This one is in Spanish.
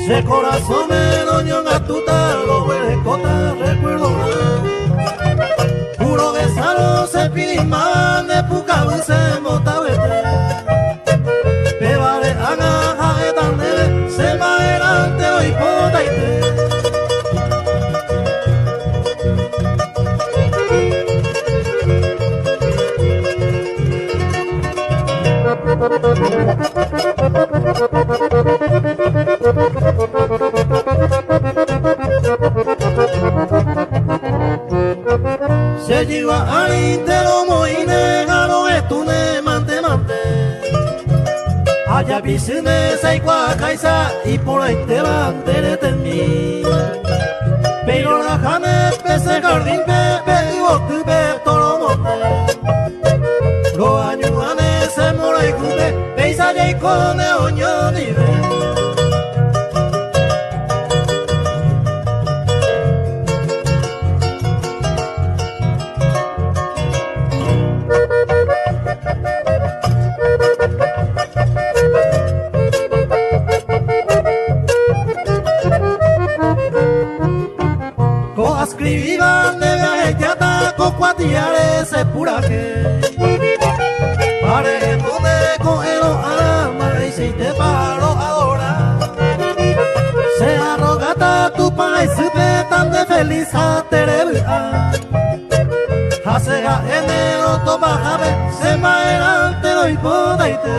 Se corazón me doño gatuta, lo huelecota recuerdo puro besaro se piriman de puca se motawete. Pebare aga jaetan debe, se maerante hoy potaite. Se lleva al intero moine garo etune mante mante. Allá pisine se igual kaisa y por ahí te van derete en mí. Pero la jane pese jardín pepe y botu pe toro monte. Lo añuane se mora y cube peisa y cone oño dive. Escribiban de viaje con cuatiares se pura que pare donde cogelo a la mar y si te paro ahora se arrogata tu país tan de feliz a terebra hace enero toma jave se maerante doy podaite.